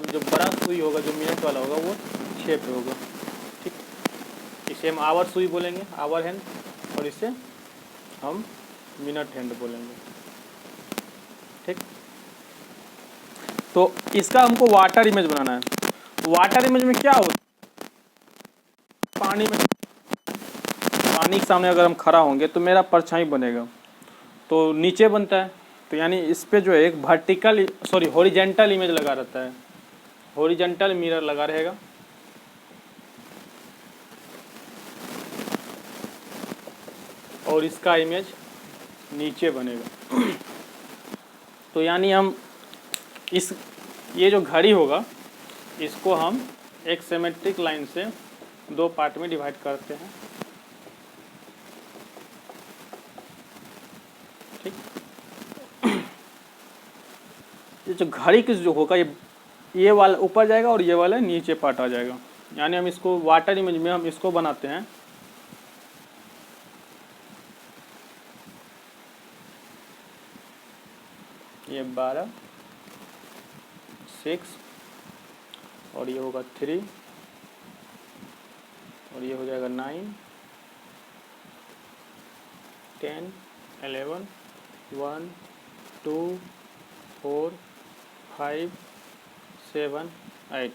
जो बड़ा सुई होगा, जो मिनट वाला होगा, वो 6 पे होगा। ठीक, इसे हम आवर सुई बोलेंगे, आवर हैंड, और इसे हम मिनट हैंड बोलेंगे। ठीक, तो इसका हमको वाटर इमेज बनाना है। वाटर इमेज में क्या होता है, पानी के सामने अगर हम खड़ा होंगे तो मेरा परछाई बनेगा, तो नीचे बनता है, तो यानी इस पे जो है एक वर्टिकल हॉरिजेंटल इमेज लगा रहता है, हॉरिजेंटल मिरर लगा रहेगा। और इसका इमेज नीचे बनेगा। तो यानी हम ये जो घड़ी होगा, इसको हम एक सिमेट्रिक लाइन से 2 पार्ट में डिवाइड करते हैं। ठीक, ये जो घड़ी की जो होगा, ये वाला ऊपर जाएगा और ये वाला नीचे पार्ट आ जाएगा। यानी हम इसको वाटर इमेज में हम इसको बनाते हैं, ये 12, 6, और ये होगा 3, और ये हो जाएगा 9, 10, 11, 1, 2, 4, 5, 7, 8।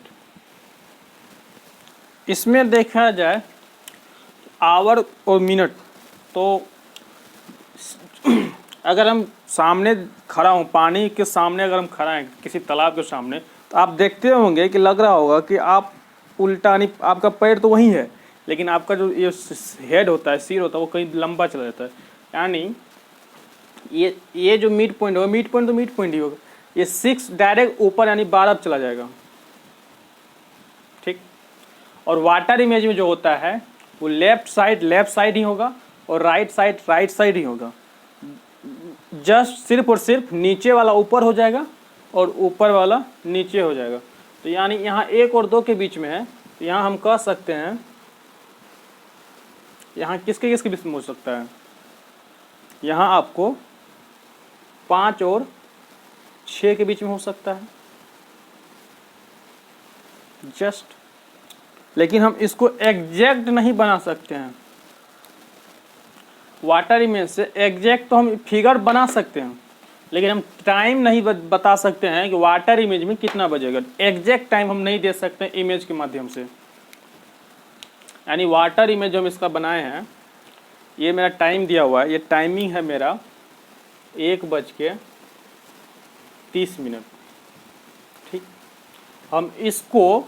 इसमें देखा जाए आवर और मिनट, तो अगर हम सामने खड़ा हूँ, पानी के सामने अगर हम खड़ा हैं किसी तालाब के सामने, तो आप देखते होंगे कि लग रहा होगा कि आप उल्टा, नहीं, आपका पैर तो वहीं है, लेकिन आपका जो ये हेड होता है, सिर होता है, वो कहीं लंबा चला जाता है। यानी ये जो मिड पॉइंट होगा, मिड पॉइंट तो मिड पॉइंट ही होगा, ये 6 डायरेक्ट ऊपर यानी 12 चला जाएगा। ठीक, और वाटर इमेज में जो होता है वो लेफ्ट साइड ही होगा और राइट साइड ही होगा। जस्ट सिर्फ और सिर्फ नीचे वाला ऊपर हो जाएगा और ऊपर वाला नीचे हो जाएगा। तो यानी यहाँ 1 और 2 के बीच में है, तो यहाँ हम कह सकते हैं, यहाँ किसके किसके बीच में हो सकता है, यहाँ आपको 5 और 6 के बीच में हो सकता है जस्ट। लेकिन हम इसको एग्जैक्ट नहीं बना सकते हैं। वाटर इमेज से एग्जैक्ट तो हम फिगर बना सकते हैं, लेकिन हम टाइम नहीं बता सकते हैं कि वाटर इमेज में कितना बजेगा। एग्जैक्ट टाइम हम नहीं दे सकते इमेज के माध्यम से। यानी वाटर इमेज जो हम इसका बनाए हैं, ये मेरा टाइम दिया हुआ है, ये टाइमिंग है मेरा 1:30। ठीक, हम इसको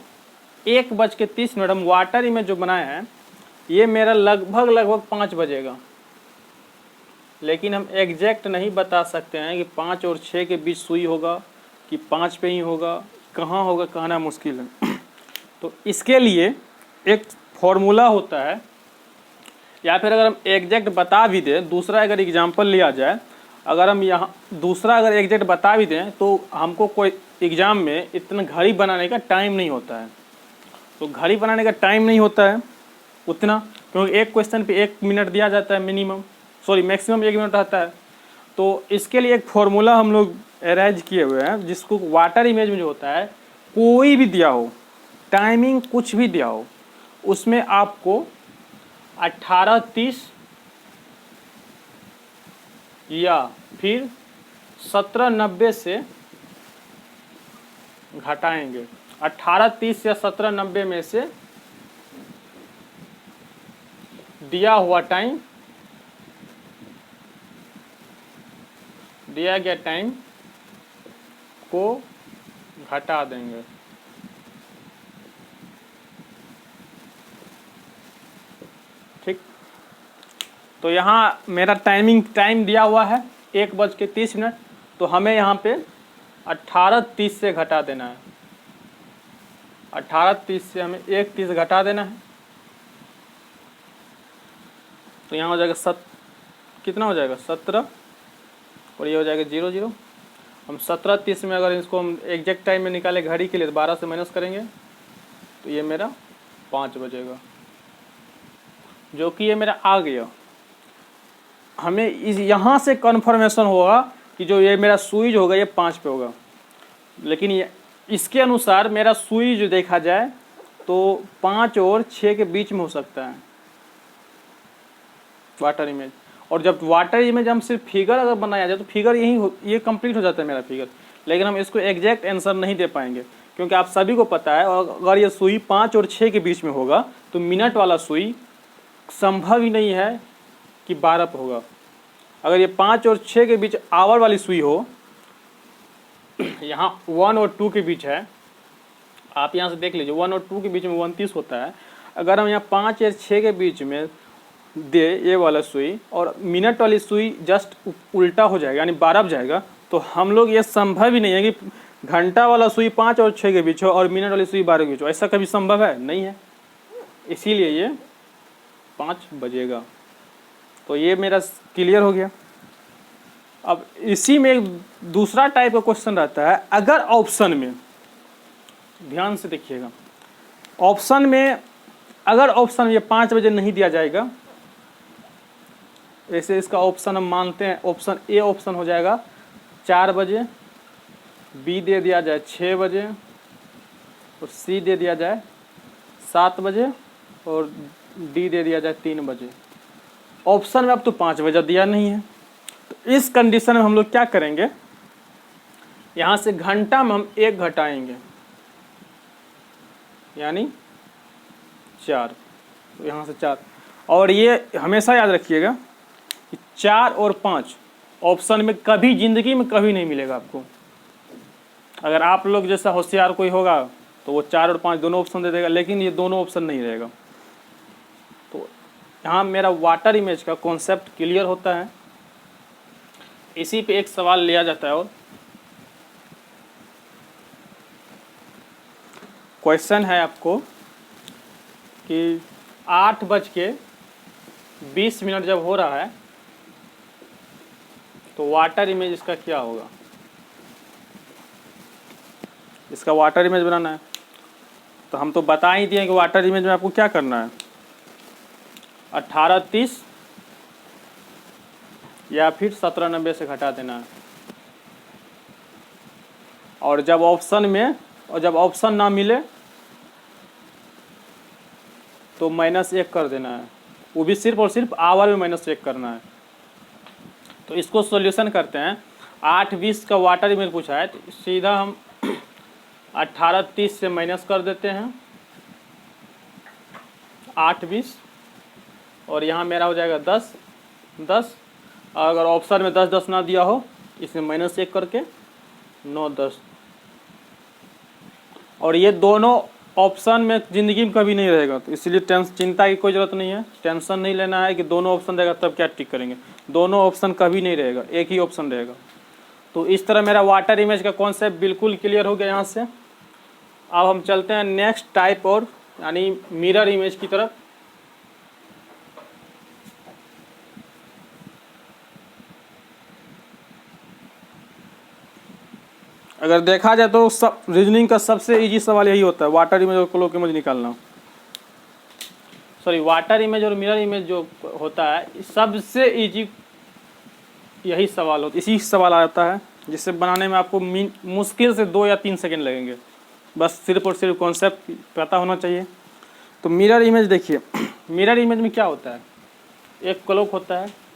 1:30 हम वाटर इमेज जो बनाए हैं, ये मेरा लगभग 5 बजेगा। लेकिन हम एग्जैक्ट नहीं बता सकते हैं कि 5 और 6 के बीच सुई होगा कि 5 पे ही होगा, कहाँ होगा कहना मुश्किल है। तो इसके लिए एक फॉर्मूला होता है, या फिर अगर हम एग्जैक्ट बता भी दें, दूसरा अगर एग्जांपल लिया जाए, अगर हम यहाँ दूसरा अगर एग्जैक्ट बता भी दें, तो हमको कोई एग्ज़ाम में इतना घड़ी बनाने का टाइम नहीं होता है। तो घड़ी बनाने का टाइम नहीं होता है उतना, क्योंकि एक क्वेश्चन पे 1 मिनट दिया जाता है, मैक्सिमम 1 मिनट रहता है। तो इसके लिए एक फॉर्मूला हम लोग अरेंज किए हुए हैं, जिसको वाटर इमेज में जो होता है, कोई भी दिया हो, टाइमिंग कुछ भी दिया हो, उसमें आपको 18:30 या फिर 17:90 से घटाएंगे। 18:30 या 17:90 में से दिया हुआ टाइम, दिया गया टाइम को घटा देंगे। ठीक, तो यहाँ मेरा टाइम दिया हुआ है 1:30, तो हमें यहाँ पे 18:30 से घटा देना है। 18:30 से हमें 1:30 घटा देना है। तो यहाँ हो जाएगा कितना हो जाएगा 17, और ये हो जाएगा 00। हम 17:30 में अगर इसको हम एग्जैक्ट टाइम में निकाले घड़ी के लिए, तो 12 से माइनस करेंगे, तो ये मेरा 5 बजेगा, जो कि ये मेरा आ गया। हमें यहाँ से कन्फर्मेशन होगा कि जो ये मेरा सुई होगा ये 5 पे होगा। लेकिन ये इसके अनुसार मेरा सुई जो देखा जाए तो 5 और 6 के बीच में हो सकता है वाटर इमेज। और जब वाटर इमेज हम सिर्फ फिगर अगर बनाया जाए तो फिगर ये कंप्लीट हो जाता है मेरा फिगर, लेकिन हम इसको एग्जैक्ट आंसर नहीं दे पाएंगे क्योंकि आप सभी को पता है। और अगर ये सुई 5 और 6 के बीच में होगा तो मिनट वाला सुई संभव ही नहीं है कि 12 पे होगा। अगर ये 5 और 6 के बीच आवर वाली सुई हो, यहाँ 1 और 2 के बीच है, आप यहाँ से देख लीजिए 1 और 2 के बीच में 29 होता है। अगर हम यहाँ 5 या 6 के बीच में दे ये वाला सुई और मिनट वाली सुई जस्ट उल्टा हो जाएगा यानी 12 पे जाएगा, तो हम लोग ये संभव ही नहीं है कि घंटा वाला सुई 5 और 6 के बीच हो और मिनट वाली सुई 12 के बीच हो। ऐसा कभी संभव है नहीं है, इसीलिए ये 5 बजेगा। तो ये मेरा क्लियर हो गया। अब इसी में एक दूसरा टाइप का क्वेश्चन रहता है। अगर ऑप्शन में, ध्यान से देखिएगा, ऑप्शन में अगर ऑप्शन ये 5 बजे नहीं दिया जाएगा, ऐसे इसका ऑप्शन हम मानते हैं ऑप्शन ए ऑप्शन हो जाएगा 4 बजे, बी दे दिया जाए 6 बजे और सी दे दिया जाए 7 बजे और डी दे दिया जाए 3 बजे। ऑप्शन में अब तो 5 बजे दिया नहीं है, तो इस कंडीशन में हम लोग क्या करेंगे, यहाँ से घंटा में हम 1 घटाएंगे यानी 4, तो यहाँ से 4। और ये हमेशा याद रखिएगा कि 4 और 5 ऑप्शन में कभी जिंदगी में कभी नहीं मिलेगा आपको। अगर आप लोग जैसा होशियार कोई होगा तो वो 4 और 5 दोनों ऑप्शन दे देगा, लेकिन ये दोनों ऑप्शन नहीं रहेगा। तो यहाँ मेरा वाटर इमेज का कॉन्सेप्ट क्लियर होता है। इसी पे एक सवाल लिया जाता है और क्वेश्चन है आपको कि 8:20 जब हो रहा है तो वाटर इमेज इसका क्या होगा। इसका वाटर इमेज बनाना है, तो हम तो बता ही दिए कि वाटर इमेज में आपको क्या करना है, 18:30 या फिर 17:90 से घटा देना है। और जब ऑप्शन ना मिले तो -1 कर देना है, वो भी सिर्फ और सिर्फ आवर में -1 करना है। तो इसको सॉल्यूशन करते हैं। 8:20 का वाटर इमेज पूछा है, तो सीधा हम 18:30 से माइनस कर देते हैं 8:20 और यहाँ मेरा हो जाएगा 10। अगर ऑप्शन में 10 ना दिया हो, इसमें -1 करके 9-10। और ये दोनों ऑप्शन में ज़िंदगी में कभी नहीं रहेगा, तो इसलिए चिंता की कोई ज़रूरत नहीं है, टेंशन नहीं लेना है कि दोनों ऑप्शन रहेगा तब क्या टिक करेंगे। दोनों ऑप्शन कभी नहीं रहेगा, एक ही ऑप्शन रहेगा। तो इस तरह मेरा वाटर इमेज का कॉन्सेप्ट बिल्कुल क्लियर हो गया यहाँ से। अब हम चलते हैं नेक्स्ट टाइप और यानी मिरर इमेज की तरफ। अगर देखा जाए तो सब रीजनिंग का सबसे इजी सवाल यही होता है, वाटर इमेज और क्लोक इमेज निकालना। सॉरी, वाटर इमेज और मिरर इमेज जो होता है सबसे इजी यही सवाल होता है, इसी सवाल आता है जिसे बनाने में आपको मुश्किल से 2 या 3 सेकंड लगेंगे। बस सिर्फ और सिर्फ कॉन्सेप्ट पता होना चाहिए। तो मिरर इमेज देखिए, मिरर इमेज में क्या होता है, एक क्लॉक होता है,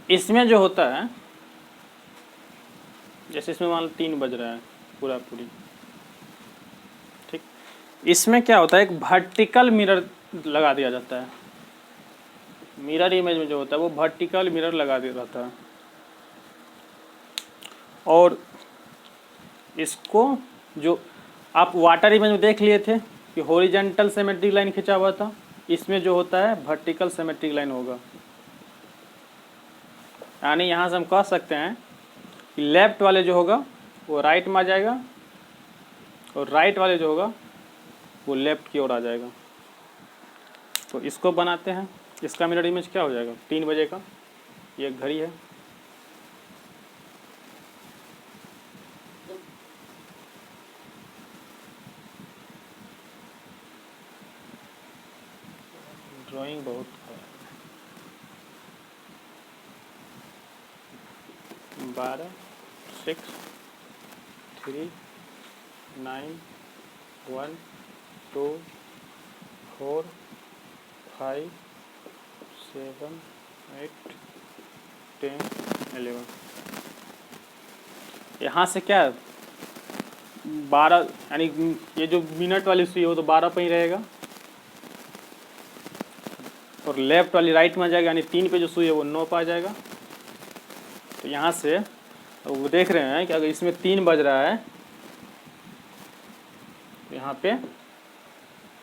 इसमें जो होता है जैसे इसमें मान लो 3 बज रहा है पूरी, ठीक। इसमें क्या होता है, एक वर्टिकल मिरर लगा दिया जाता है। मिरर इमेज में जो होता है वो वर्टिकल मिरर लगा दिया जाता है। और इसको जो आप वाटर इमेज में देख लिए थे कि हॉरिजॉन्टल सिमेट्रिक लाइन खिंचा हुआ था, इसमें जो होता है वर्टिकल सिमेट्रिक लाइन होगा। यानी यहाँ से हम कह सकते हैं कि लेफ्ट वाले जो होगा वो राइट में आ जाएगा और राइट वाले जो होगा वो लेफ्ट की ओर आ जाएगा। तो इसको बनाते हैं। इसका मिरर इमेज क्या हो जाएगा, 3 बजे का, ये घड़ी है। ड्राइंग बहुत 12, 6, 3, 9, 1, 2, 4, 5, 7, 8, 10, 11। यहाँ से क्या 12, यानी ये जो मिनट वाली सुई है वो तो 12 पे ही रहेगा, और लेफ्ट वाली राइट में आ जाएगा, यानी 3 पे जो सुई है वो 9 पे आ जाएगा। तो यहाँ से वो देख रहे हैं कि अगर इसमें 3 बज रहा है तो यहाँ पे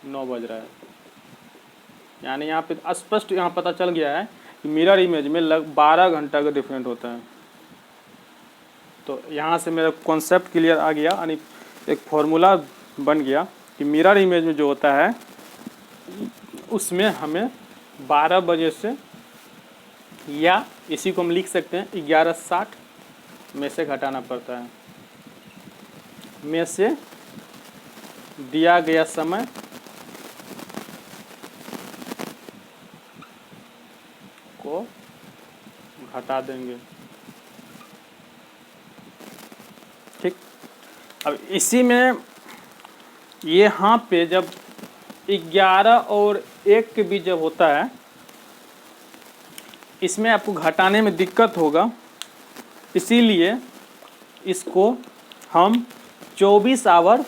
9 बज रहा है, यानी यहाँ पे स्पष्ट यहाँ पता चल गया है कि मिरर इमेज में लगभग 12 घंटा का डिफरेंट होता है। तो यहाँ से मेरा कॉन्सेप्ट क्लियर आ गया, यानी एक फॉर्मूला बन गया कि मिरर इमेज में जो होता है उसमें हमें 12 बजे से, या इसी को हम लिख सकते हैं 11:60 में से घटाना पड़ता है, में से दिया गया समय को घटा देंगे। ठीक, अब इसी में यहाँ पे जब 11 और 1 के बीच जब होता है, इसमें आपको घटाने में दिक्कत होगा, इसीलिए इसको हम 24 आवर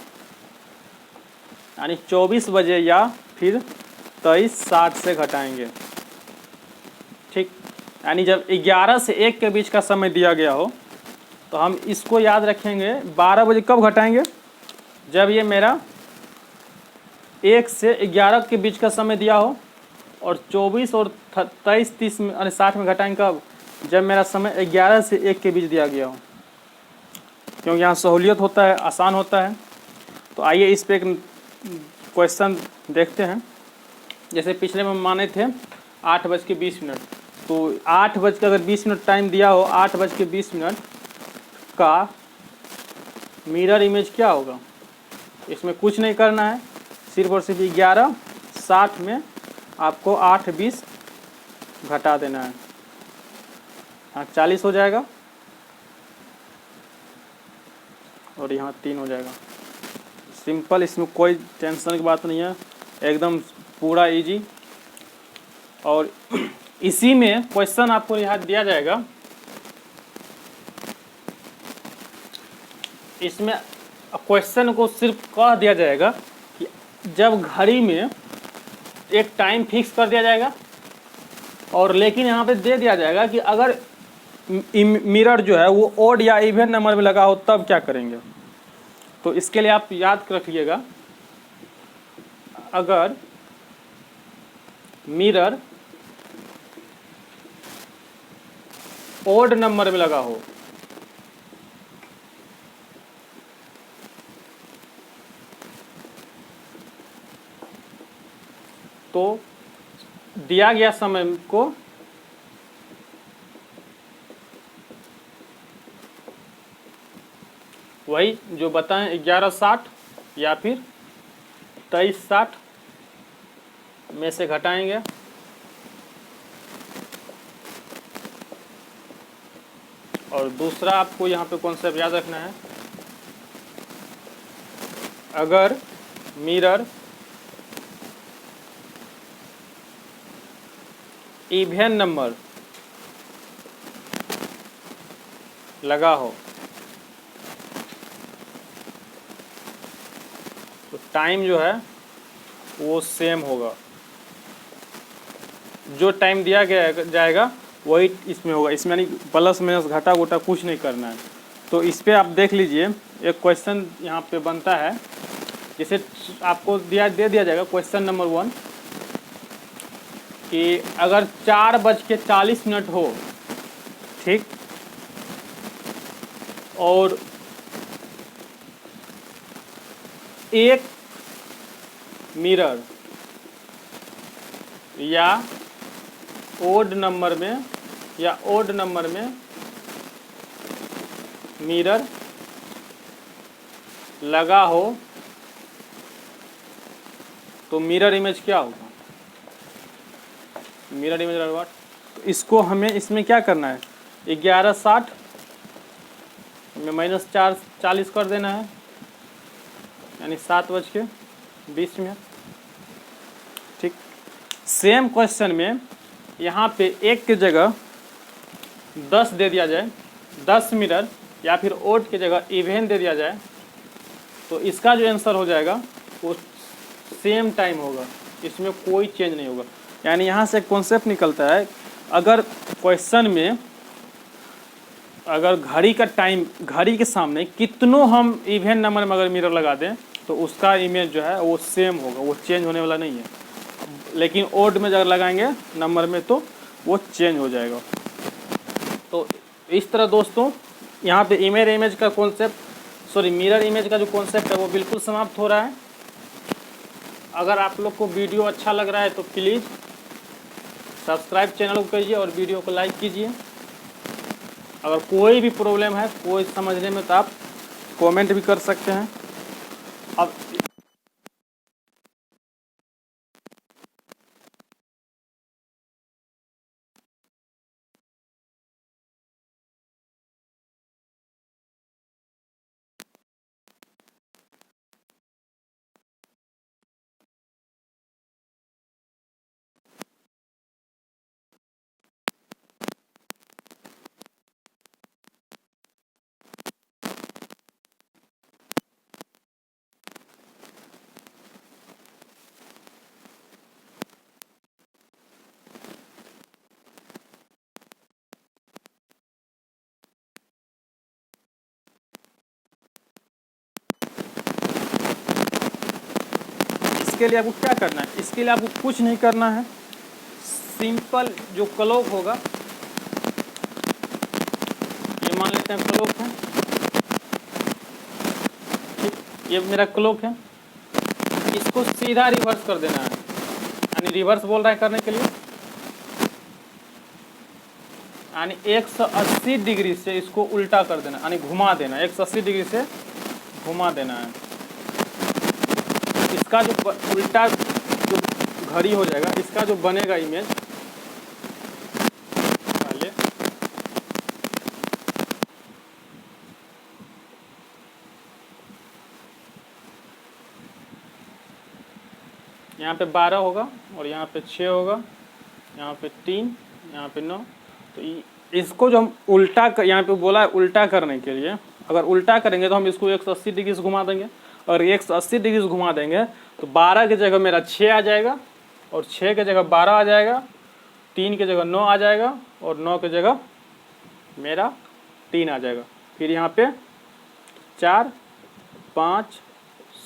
यानी 24 बजे या फिर 23:60 से घटाएंगे। ठीक, यानी जब 11 से 1 के बीच का समय दिया गया हो तो हम इसको याद रखेंगे 12 बजे कब घटाएंगे, जब ये मेरा 1 से 11 के बीच का समय दिया हो, और 24 और 23, 30 और 60 में घटाएंगे कब, जब मेरा समय 11 से 1 के बीच दिया गया हो, क्योंकि यहाँ सहूलियत होता है, आसान होता है। तो आइए इस पे एक क्वेश्चन देखते हैं। जैसे पिछले में माने थे 8:20, तो 8:20 टाइम दिया हो, 8:20 का मिरर इमेज क्या होगा, इसमें कुछ नहीं करना है, सिर्फ और सिर्फ 11:60 में आपको 8:20 घटा देना है, हाँ 40 हो जाएगा, और यहाँ 3 हो जाएगा। सिंपल, इसमें कोई टेंशन की बात नहीं है, एकदम पूरा इजी। और इसी में क्वेश्चन आपको यहाँ दिया जाएगा, इसमें क्वेश्चन को सिर्फ कह दिया जाएगा कि जब घड़ी में एक टाइम फिक्स कर दिया जाएगा, और लेकिन यहाँ पे दे दिया जाएगा कि अगर मिरर जो है वो ओड या इवन नंबर में लगा हो तब क्या करेंगे। तो इसके लिए आप याद रखिएगा, अगर मिरर ओड नंबर में लगा हो तो दिया गया समय को वही जो बताएं 11:60 या फिर 23:60 में से घटाएंगे, और दूसरा आपको यहाँ पे कॉन्सेप्ट याद रखना है, अगर मिरर इवन नंबर लगा हो तो टाइम जो है वो सेम होगा, जो टाइम दिया गया जाएगा वही इसमें होगा, इसमें नहीं प्लस माइनस घटा वटा कुछ नहीं करना है। तो इस पे आप देख लीजिए, एक क्वेश्चन यहाँ पे बनता है, जैसे आपको दे दिया जाएगा क्वेश्चन नंबर 1 कि अगर 4:40 हो, ठीक, और एक मिरर या ओड नंबर में मिरर लगा हो तो मिरर इमेज क्या होगा? Mirror image what? तो इसको हमें इसमें क्या करना है, 1160 में -440 कर देना है, यानी 7:20। ठीक। सेम क्वेश्चन में यहाँ पे 1 की जगह 10 दे दिया जाए, 10 मिरर, या फिर ओड की जगह इवन दे दिया जाए, तो इसका जो आंसर हो जाएगा वो सेम टाइम होगा, इसमें कोई चेंज नहीं होगा। यानी यहाँ से कॉन्सेप्ट निकलता है, अगर क्वेश्चन में अगर घड़ी का टाइम, घड़ी के सामने कितनों हम इवन नंबर में अगर मिरर लगा दें तो उसका इमेज जो है वो सेम होगा, वो चेंज होने वाला नहीं है। लेकिन ओड में अगर लगाएंगे नंबर में तो वो चेंज हो जाएगा। तो इस तरह दोस्तों यहाँ पे इमेज का कॉन्सेप्ट, मिरर इमेज का जो कॉन्सेप्ट है वो बिल्कुल समाप्त हो रहा है। अगर आप लोग को वीडियो अच्छा लग रहा है तो प्लीज़ सब्सक्राइब चैनल को कीजिए और वीडियो को लाइक कीजिए। अगर कोई भी प्रॉब्लम है, कोई समझने में, तो आप कमेंट भी कर सकते हैं। अब इसके लिए आपको क्या करना है, इसके लिए आपको कुछ नहीं करना है। सिंपल जो क्लॉक होगा, ये मान लेते हैं क्लॉक है, ठीक, ये मेरा क्लॉक है, इसको सीधा रिवर्स कर देना है। यानी रिवर्स बोल रहा है करने के लिए, यानी 180 डिग्री से इसको उल्टा कर देना, यानी घुमा देना, 180 डिग्री से घुमा देना है। इसका जो उल्टा जो घड़ी हो जाएगा, इसका जो बनेगा इमेज, पहले यहाँ पे 12 होगा और यहाँ पे 6 होगा, यहाँ पे 3, यहाँ पे 9। तो इसको जो हम उल्टा यहाँ पे बोला है उल्टा करने के लिए, अगर उल्टा करेंगे तो हम इसको 180 डिग्री से घुमा देंगे, और 180 डिग्री से घुमा देंगे तो 12 की जगह मेरा 6 आ जाएगा, और 6 की जगह 12 आ जाएगा, 3 की जगह 9 आ जाएगा, और 9 की जगह मेरा 3 आ जाएगा। फिर यहाँ पे 4, 5,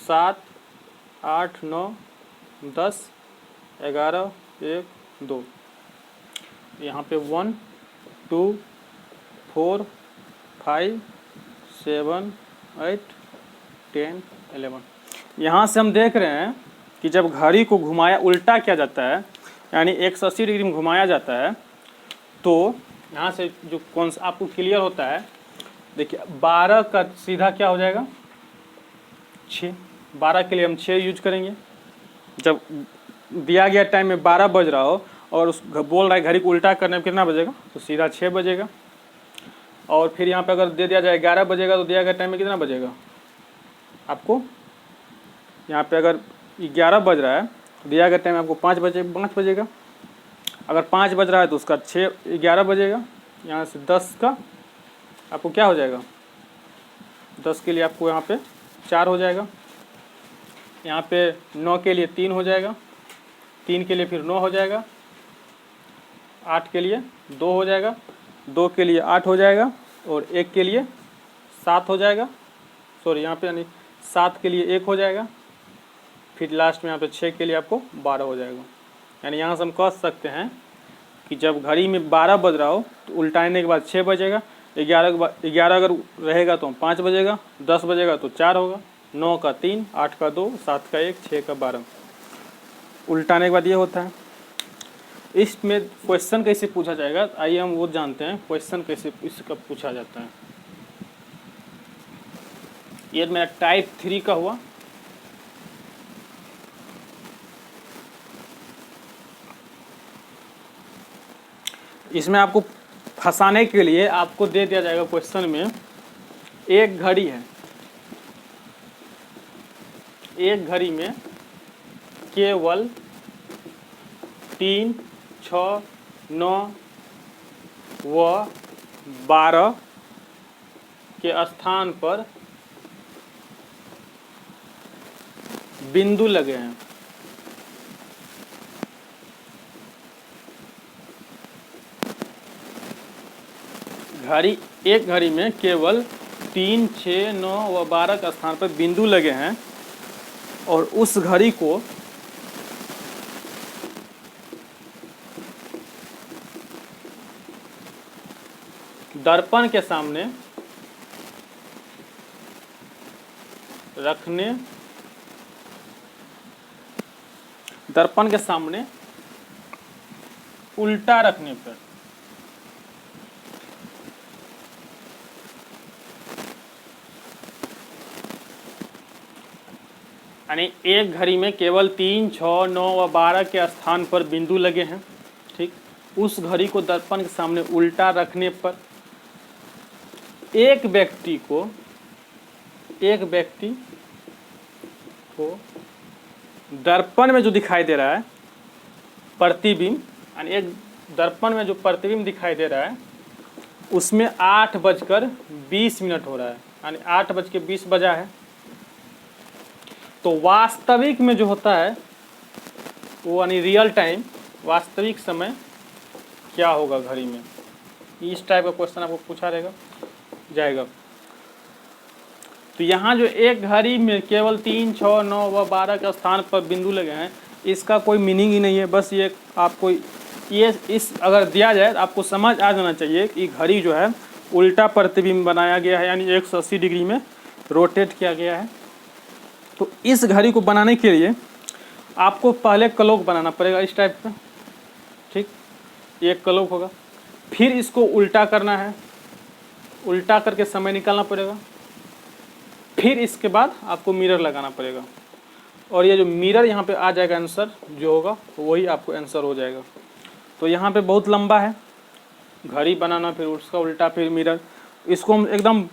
7, 8, 9, 10, 11, 1, 2, यहाँ पे 1, 2, 4, 5, 7, 8, 10, 11। यहाँ से हम देख रहे हैं कि जब घड़ी को घुमाया उल्टा किया जाता है, यानी 180 डिग्री में घुमाया जाता है, तो यहाँ से जो कौन सा आपको क्लियर होता है, देखिए 12 का सीधा क्या हो जाएगा 6, 12 के लिए हम 6 यूज करेंगे। जब दिया गया टाइम में 12 बज रहा हो और उस बोल रहा है घड़ी को उल्टा करने में कितना बजेगा, तो सीधा 6 बजेगा। और फिर यहाँ पे अगर दे दिया जाए 11 बजेगा तो दिया गया टाइम में कितना बजेगा आपको, यहाँ पे अगर 11 बज रहा है तो दिया गया टाइम आपको 5 बजेगा। अगर 5 बज रहा है तो उसका 11 बजेगा। यहाँ से 10 का आपको क्या हो जाएगा, 10 के लिए आपको यहाँ पे 4 हो जाएगा, यहाँ पे 9 के लिए 3 हो जाएगा, 3 के लिए फिर 9 हो जाएगा, 8 के लिए 2 हो जाएगा, 2 के लिए 8 हो जाएगा, और 1 के लिए 7 हो जाएगा, यहाँ पे यानी 7 के लिए 1 हो जाएगा, फिर लास्ट में यहाँ पे 6 के लिए आपको 12 हो जाएगा। यानी यहाँ से हम कह सकते हैं कि जब घड़ी में 12 बज रहा हो तो उल्टाने के बाद 6 बजेगा, 11 अगर रहेगा तो 5 बजेगा, 10 बजेगा तो 4 होगा, 9 का 3, 8 का 2, 7 का 1, 6 का 12, उल्टाने के बाद ये होता है। इसमें क्वेश्चन कैसे पूछा जाएगा, आइए हम वो जानते हैं क्वेश्चन कैसे इसका पूछा जाता है। ये मेरा टाइप 3 का हुआ। इसमें आपको फंसाने के लिए आपको दे दिया जाएगा क्वेश्चन में, एक घड़ी है, एक घड़ी में केवल 3, 6, 9 व 12 के स्थान पर बिंदु लगे हैं। एक घड़ी में केवल 3, 6, 9 व 12 के स्थान पर बिंदु लगे हैं और उस घड़ी को दर्पण के सामने रखने, दर्पण के सामने उल्टा रखने पर यानी एक घड़ी में केवल 3, 6, 9 व 12 के स्थान पर बिंदु लगे हैं, ठीक। उस घड़ी को दर्पण के सामने उल्टा रखने पर एक व्यक्ति को दर्पण में जो दिखाई दे रहा है प्रतिबिंब, यानी एक दर्पण में जो प्रतिबिंब दिखाई दे रहा है उसमें 8:20 हो रहा है, यानी 8:20 बजा है। तो वास्तविक में जो होता है वो यानी रियल टाइम, वास्तविक समय क्या होगा घड़ी में, इस टाइप का क्वेश्चन आपको पूछा जाएगा। तो यहाँ जो एक घड़ी में केवल 3, 6, 9 व 12 के स्थान पर बिंदु लगे हैं, इसका कोई मीनिंग ही नहीं है। बस ये आपको इस अगर दिया जाए तो आपको समझ आ जाना चाहिए कि घड़ी जो है उल्टा प्रतिबिंब बनाया गया है, यानी 180 डिग्री में रोटेट किया गया है। तो इस घड़ी को बनाने के लिए आपको पहले क्लॉक बनाना पड़ेगा इस टाइप का, ठीक। एक क्लॉक होगा, फिर इसको उल्टा करना है, उल्टा करके समय निकालना पड़ेगा, फिर इसके बाद आपको मिरर लगाना पड़ेगा और ये जो मिरर यहाँ पे आ जाएगा, आंसर जो होगा वही आपको आंसर हो जाएगा। तो यहाँ पे बहुत लंबा है घड़ी बनाना, फिर उसका उल्टा, फिर मिरर। इसको हम एकदम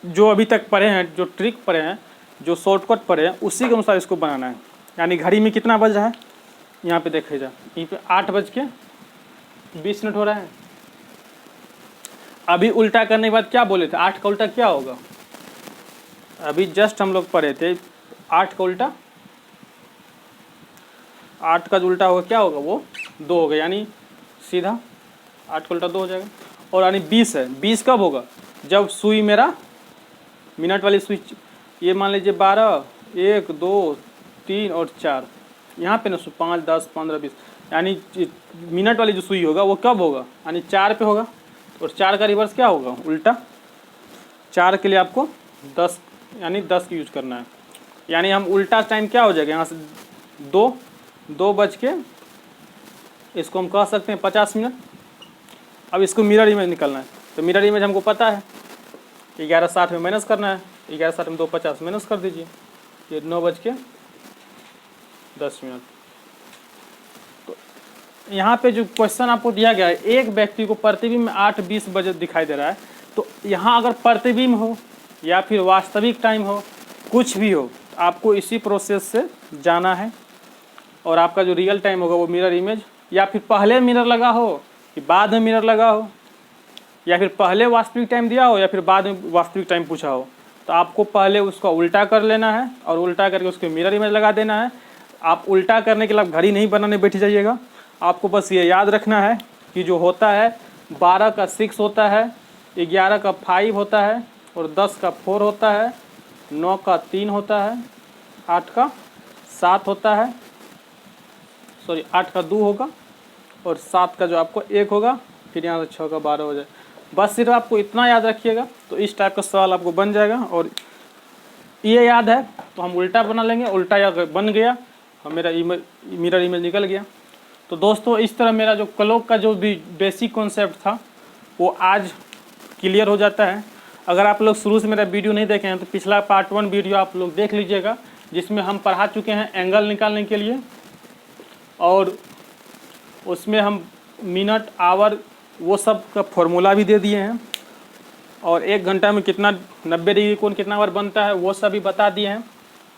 जो अभी तक पढ़े हैं, जो ट्रिक पढ़े हैं, जो शॉर्टकट पढ़े हैं, उसी के अनुसार इसको बनाना है। यानी घड़ी में कितना बज रहा है यहाँ पे देखे जा, यहीं पे 8:20 हो रहा है। अभी उल्टा करने के बाद क्या बोले थे, 8 का उल्टा क्या होगा, अभी जस्ट हम लोग पढ़े थे 8 का उल्टा, 8 का जो उल्टा होगा क्या होगा, वो 2 होगा, यानी सीधा 8 का उल्टा 2 हो जाएगा। और यानी 20 है, 20 कब होगा, जब सुई मेरा मिनट वाली सुई, ये मान लीजिए 12, 1, 2, 3 और 4, यहाँ पे ना 5, 10, 15, 20, यानी मिनट वाली जो सुई होगा वो कब होगा, यानी 4 पे होगा। और 4 का रिवर्स क्या होगा, उल्टा। 4 के लिए आपको 10 यानी 10 की यूज करना है, यानी हम उल्टा टाइम क्या हो जाएगा यहाँ से 2 बज के, इसको हम कह सकते हैं 50 मिनट। अब इसको मिरर इमेज निकालना है, तो मिरर इमेज हमको पता है 11:60 में माइनस करना है, 11:60 में 2:50 माइनस कर दीजिए, ये 9:10। तो यहाँ पे जो क्वेश्चन आपको दिया गया है, एक व्यक्ति को प्रतिबिंब में 8:20 बजे दिखाई दे रहा है। तो यहाँ अगर प्रतिबिंब हो या फिर वास्तविक टाइम हो, कुछ भी हो, आपको इसी प्रोसेस से जाना है। और आपका जो रियल टाइम होगा वो मिरर इमेज, या फिर पहले मिरर लगा हो कि बाद में मिरर लगा हो, या फिर पहले वास्तविक टाइम दिया हो या फिर बाद में वास्तविक टाइम पूछा हो, तो आपको पहले उसको उल्टा कर लेना है और उल्टा करके उसके मिरर इमेज लगा देना है। आप उल्टा करने के लिए घड़ी नहीं बनाने बैठ जाइएगा, आपको बस ये याद रखना है कि जो होता है 12 का 6 होता है, 11 का 5 होता है और 10 का 4 होता है, 9 का 3 होता है, 8 का 7 होता है, 8 का 2 होगा और 7 का जो आपको 1 होगा, फिर यहाँ से 6 का 12 हो जाए। बस सिर्फ आपको इतना याद रखिएगा, तो इस टाइप का सवाल आपको बन जाएगा। और ये याद है तो हम उल्टा बना लेंगे, उल्टा या बन गया, मेरा मिरर इमेज निकल गया। तो तो दोस्तों इस तरह मेरा जो क्लॉक का जो भी बेसिक कॉन्सेप्ट था वो आज क्लियर हो जाता है। अगर आप लोग शुरू से मेरा वीडियो नहीं देखे हैं तो पिछला पार्ट 1 वीडियो आप लोग देख लीजिएगा, जिसमें हम पढ़ा चुके हैं एंगल निकालने के लिए, और उसमें हम मिनट आवर वो सब का फॉर्मूला भी दे दिए हैं, और 1 घंटा में कितना 90 डिग्री कोण कितना बार बनता है वो सब भी बता दिए हैं।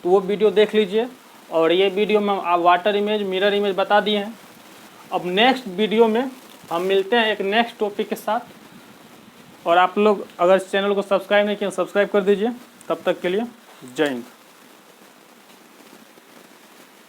तो वो वीडियो देख लीजिए। और ये वीडियो में आप वाटर इमेज, मिरर इमेज बता दिए हैं। अब नेक्स्ट वीडियो में हम मिलते हैं एक नेक्स्ट टॉपिक के साथ। और आप लोग अगर चैनल को सब्सक्राइब नहीं किया सब्सक्राइब कर दीजिए। तब तक के लिए जय हिंद।